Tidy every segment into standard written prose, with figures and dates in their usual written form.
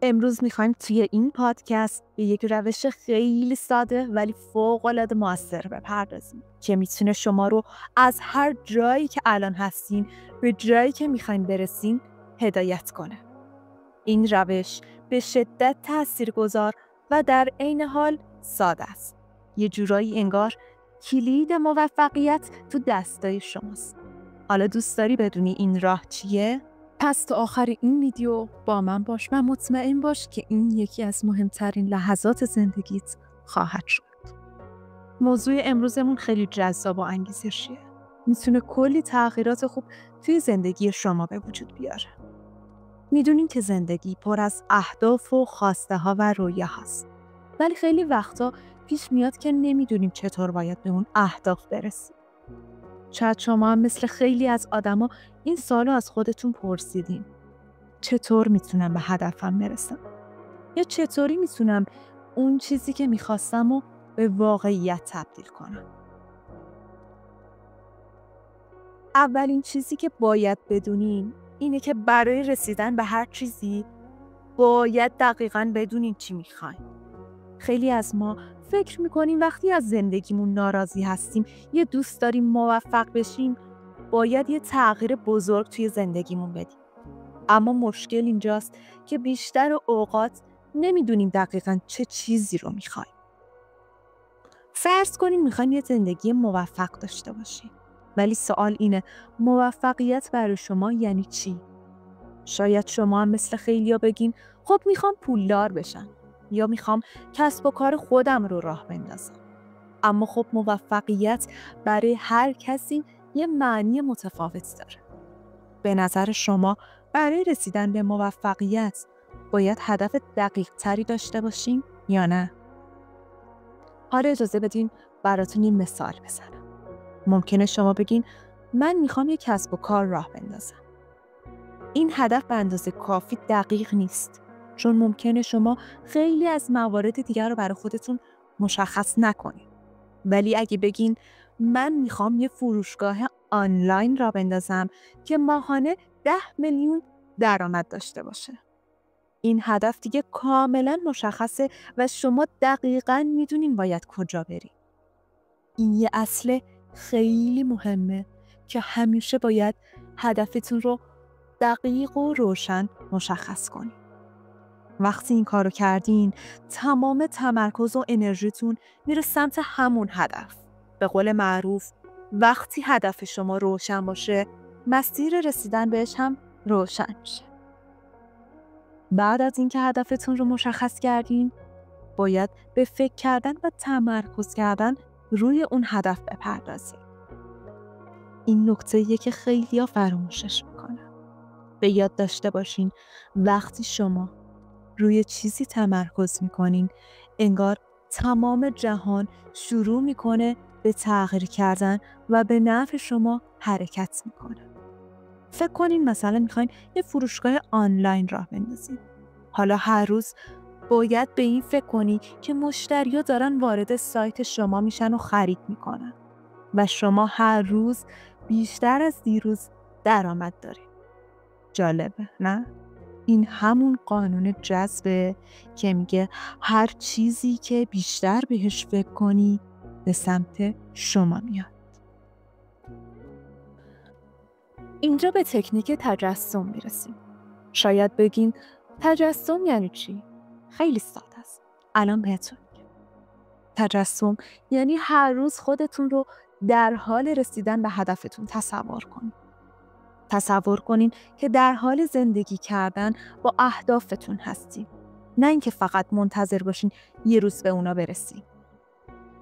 امروز میخوایم توی این پادکست به یک روش خیلی ساده ولی فوق‌العاده موثر بپردازیم که میتونه شما رو از هر جایی که الان هستین به جایی که میخواین برسین هدایت کنه. این روش به شدت تاثیرگذار و در عین حال ساده است. یه جورایی انگار کلید موفقیت تو دستای شماست. حالا دوست داری بدونی این راه چیه؟ پس تا آخر این ویدیو با من باش و مطمئن باش که این یکی از مهمترین لحظات زندگیت خواهد شد. موضوع امروزمون خیلی جذاب و انگیزشیه. میتونه کلی تغییرات خوب توی زندگی شما به وجود بیاره. میدونیم که زندگی پر از اهداف و خواسته ها و رویاه هست. ولی خیلی وقتا پیش میاد که نمیدونیم چطور باید به اون اهداف برسیم. شاید شما هم مثل خیلی از آدما این سوالو از خودتون پرسیدین. چطور میتونم به هدفم برسم؟ یا چطوری میتونم اون چیزی که میخواستم رو به واقعیت تبدیل کنم؟ اولین چیزی که باید بدونین اینه که برای رسیدن به هر چیزی باید دقیقاً بدونین چی میخواین. خیلی از ما فکر میکنیم وقتی از زندگیمون ناراضی هستیم، یه دوست داریم موفق بشیم، باید یه تغییر بزرگ توی زندگیمون بدیم. اما مشکل اینجاست که بیشتر اوقات نمیدونیم دقیقاً چه چیزی رو میخوایم. فرض کنین میخواین یه زندگی موفق داشته باشین. ولی سوال اینه موفقیت برای شما یعنی چی؟ شاید شما هم مثل خیلیا بگین خب میخوام پولدار بشم یا میخوام کسب و کار خودم رو راه بندازم. اما خب موفقیت برای هر کسی یه معنی متفاوت داره. به نظر شما برای رسیدن به موفقیت باید هدف دقیق تری داشته باشیم یا نه؟ حالا اجازه بدین براتون این مثال بزنم. ممکنه شما بگین من میخوام یه کسب و کار راه بندازم. این هدف به اندازه کافی دقیق نیست. چون ممکنه شما خیلی از موارد دیگر رو برای خودتون مشخص نکنید. ولی اگه بگین من میخوام یه فروشگاه آنلاین را بندازم که ماهانه 10 میلیون درآمد داشته باشه. این هدف دیگه کاملا مشخصه و شما دقیقاً میدونین باید کجا برید. این یه اصل خیلی مهمه که همیشه باید هدفتون رو دقیق و روشن مشخص کنید. وقتی این کارو کردین، تمام تمرکز و انرژیتون میره سمت همون هدف. به قول معروف، وقتی هدف شما روشن باشه، مسیر رسیدن بهش هم روشن میشه. بعد از اینکه هدفتون رو مشخص کردین، باید به فکر کردن و تمرکز کردن روی اون هدف بپردازید. این نکته‌ایه که خیلی‌ها فراموشش میکنن. به یاد داشته باشین وقتی شما روی چیزی تمرکز میکنین، انگار تمام جهان شروع میکنه به تغییر کردن و به نفع شما حرکت میکنه. فکر کنین مثلا میخواین یه فروشگاه آنلاین راه بندازین. حالا هر روز باید به این فکر کنی که مشتری‌ها دارن وارد سایت شما میشن و خرید میکنن و شما هر روز بیشتر از دیروز درآمد دارین. جالبه نه؟ این همون قانون جذبه که میگه هر چیزی که بیشتر بهش فکر کنی به سمت شما میاد. اینجا به تکنیک تجسم میرسیم. شاید بگین تجسم یعنی چی؟ خیلی ساده است. الان بهتون میگم. تجسم یعنی هر روز خودتون رو در حال رسیدن به هدفتون تصور کنید. تصور کنین که در حال زندگی کردن با اهدافتون هستین. نه اینکه فقط منتظر باشین یه روز به اونا برسین.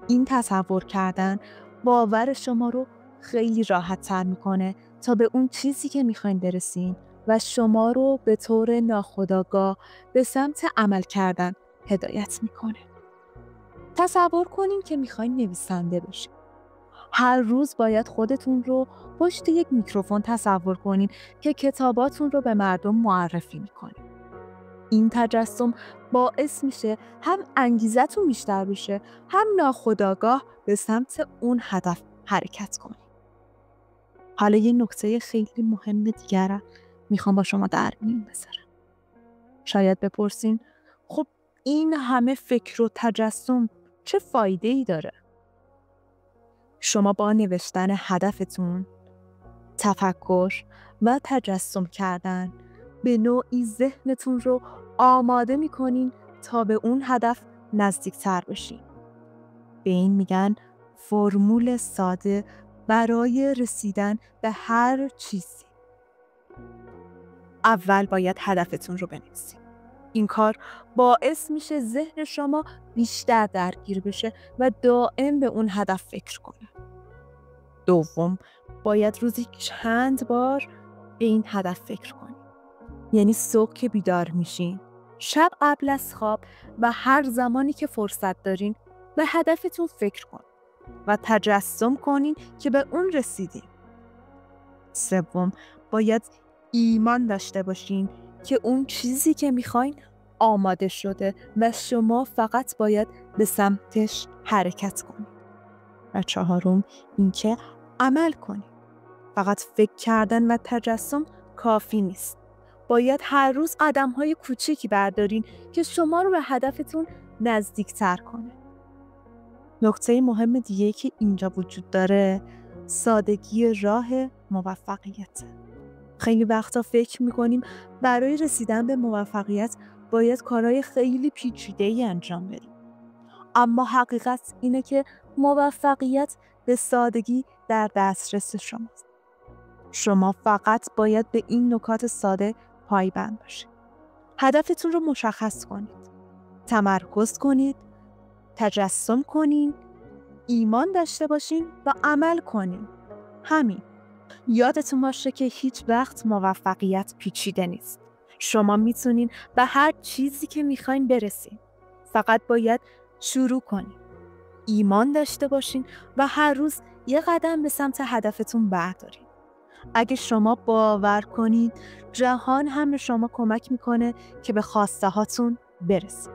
این تصور کردن باور شما رو خیلی راحت تر میکنه تا به اون چیزی که میخواین برسین و شما رو به طور ناخودآگاه به سمت عمل کردن هدایت میکنه. تصور کنین که میخواین نویسنده بشین. هر روز باید خودتون رو پشت یک میکروفون تصور کنین که کتاباتون رو به مردم معرفی میکنین. این تجسم باعث میشه هم انگیزتون بیشتر بشه، هم ناخودآگاه به سمت اون هدف حرکت کنین. حالا یه نکته خیلی مهم دیگر میخوام با شما در میون بذارم. شاید بپرسین خب این همه فکر و تجسم چه فایده‌ای داره؟ شما با نوشتن هدفتون، تفکر و تجسم کردن به نوعی ذهنتون رو آماده می‌کنین تا به اون هدف نزدیکتر بشین. به این میگن فرمول ساده برای رسیدن به هر چیزی. اول باید هدفتون رو بنویسین. این کار باعث میشه ذهن شما بیشتر درگیر بشه و دائم به اون هدف فکر کنه. دوم، باید روزی چند بار به این هدف فکر کنید. یعنی صبح که بیدار میشین، شب قبل از خواب و هر زمانی که فرصت دارین به هدفتون فکر کنید و تجسم کنین که به اون رسیدین. سوم، باید ایمان داشته باشین که اون چیزی که میخواین آماده شده و شما فقط باید به سمتش حرکت کنید. و چهارم، اینکه عمل کنید. فقط فکر کردن و تجسم کافی نیست. باید هر روز قدم‌های کوچیکی بردارین که شما رو به هدفتون نزدیکتر کنه. نکته مهم دیگه که اینجا وجود داره، سادگی راه موفقیت. خیلی وقتا فکر میکنیم برای رسیدن به موفقیت باید کارهای خیلی پیچیده‌ای انجام بدیم. اما حقیقت اینه که موفقیت به سادگی در دسترس شماست. شما فقط باید به این نکات ساده پایبند باشید. هدفتون رو مشخص کنید. تمرکز کنید، تجسم کنید، ایمان داشته باشین و عمل کنید. همین. یادتون باشه که هیچ وقت موفقیت پیچیده نیست. شما میتونین به هر چیزی که میخواین برسین. فقط باید شروع کنید. ایمان داشته باشین و هر روز یه قدم به سمت هدفتون بردارین. اگه شما باور کنید، جهان هم به شما کمک میکنه که به خواسته هاتون برسید.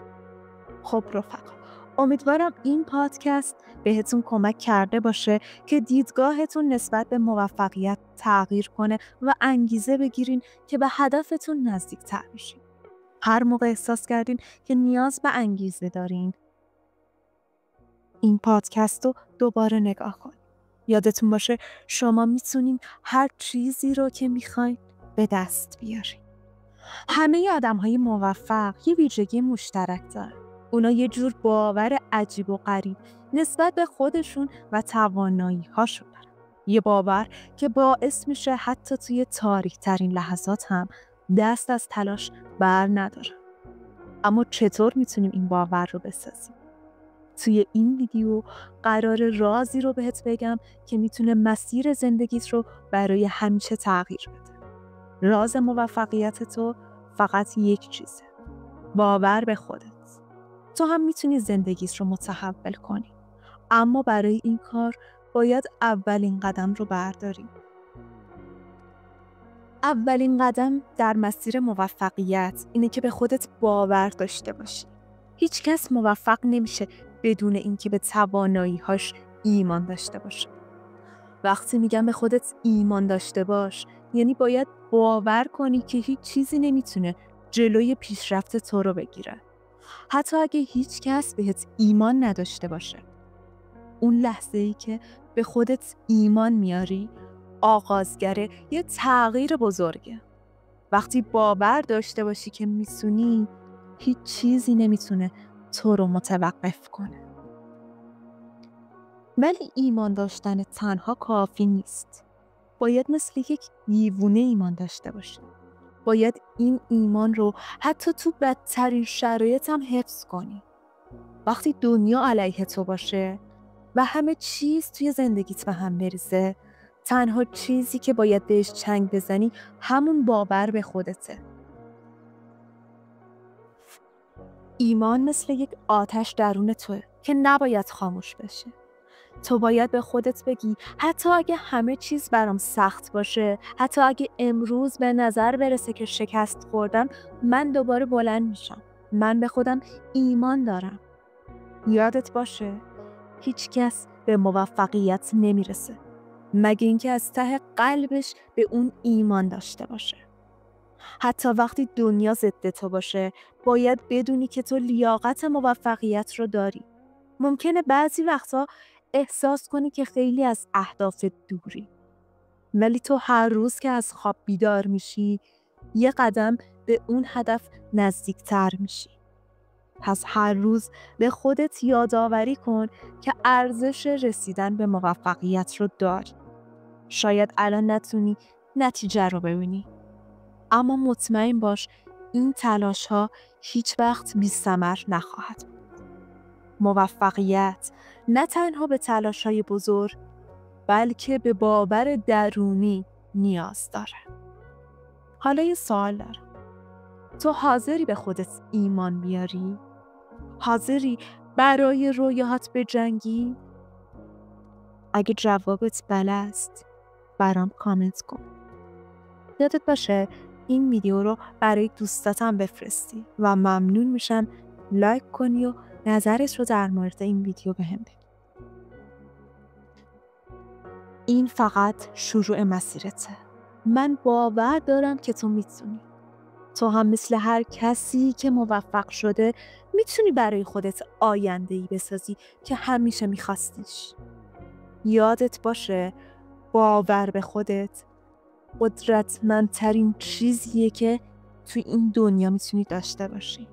خب رفقا، امیدوارم این پادکست بهتون کمک کرده باشه که دیدگاهتون نسبت به موفقیت تغییر کنه و انگیزه بگیرین که به هدفتون نزدیکتر بشین. هر موقع احساس کردین که نیاز به انگیزه دارین، این پادکست رو دوباره نگاه کنید. یادتون باشه شما میتونین هر چیزی رو که میخواین به دست بیارین. همه آدم‌های موفق یه ویژگی مشترک دارن. اونا یه جور باور عجیب و غریب نسبت به خودشون و توانایی‌هاشون دارن. یه باور که باعث میشه حتی توی تاریک‌ترین لحظات هم دست از تلاش بر ندارن. اما چطور میتونیم این باور رو بسازیم؟ توی این ویدیو قرار رازی رو بهت بگم که میتونه مسیر زندگیت رو برای همیشه تغییر بده. راز موفقیت تو فقط یک چیزه: باور به خودت. تو هم میتونی زندگیت رو متحول کنی، اما برای این کار باید اولین قدم رو برداری. اولین قدم در مسیر موفقیت اینه که به خودت باور داشته باشی. هیچ کس موفق نمیشه بدون اینکه به توانایی‌هاش ایمان داشته باشه. وقتی میگم به خودت ایمان داشته باش، یعنی باید باور کنی که هیچ چیزی نمیتونه جلوی پیشرفت تو رو بگیره. حتی اگه هیچ کس بهت ایمان نداشته باشه. اون لحظه‌ای که به خودت ایمان میاری، آغازگر یه تغییر بزرگه. وقتی باور داشته باشی که میتونی، هیچ چیزی نمیتونه تو رو متوقف کنه. ولی ایمان داشتن تنها کافی نیست. باید مثل یک دیوونه ایمان داشته باشی. باید این ایمان رو حتی تو بدترین شرایط هم حفظ کنی. وقتی دنیا علیه تو باشه و همه چیز توی زندگیت به هم بریزه، تنها چیزی که باید بهش چنگ بزنی همون باور به خودته. ایمان مثل یک آتش درون توه که نباید خاموش بشه. تو باید به خودت بگی حتی اگه همه چیز برام سخت باشه، حتی اگه امروز به نظر برسه که شکست خوردم، من دوباره بلند میشم. من به خودم ایمان دارم. یادت باشه هیچ کس به موفقیت نمیرسه مگه اینکه از ته قلبش به اون ایمان داشته باشه. حتی وقتی دنیا ضد تو باشه، باید بدونی که تو لیاقت موفقیت رو داری. ممکنه بعضی وقتا احساس کنی که خیلی از اهداف دوری، ولی تو هر روز که از خواب بیدار میشی، یه قدم به اون هدف نزدیکتر میشی. پس هر روز به خودت یادآوری کن که ارزش رسیدن به موفقیت رو داری. شاید الان نتونی نتیجه رو ببینی، اما مطمئن باش این تلاش ها هیچ وقت بی‌ثمر نخواهد بود. موفقیت نه تنها به تلاش های بزرگ، بلکه به باور درونی نیاز داره. حالا یه سوال دارم. تو حاضری به خودت ایمان بیاری؟ حاضری برای رویاهات بجنگی؟ اگه جوابت بله است، برام کامنت کن. یادت باشه این ویدیو رو برای دوستاتم بفرستی و ممنون میشم لایک کنی و نظرت رو در مورد این ویدیو بهم بگی. این فقط شروع مسیرته. من باور دارم که تو میتونی. تو هم مثل هر کسی که موفق شده میتونی برای خودت آینده‌ای بسازی که همیشه میخواستیش. یادت باشه باور به خودت قدرتمندترین چیزیه که توی این دنیا میتونی داشته باشی.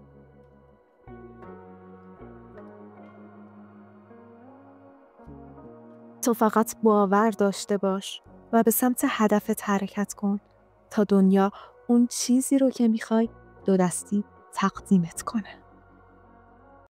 تو فقط باور داشته باش و به سمت هدفت حرکت کن تا دنیا اون چیزی رو که میخوای دو دستی تقدیمت کنه.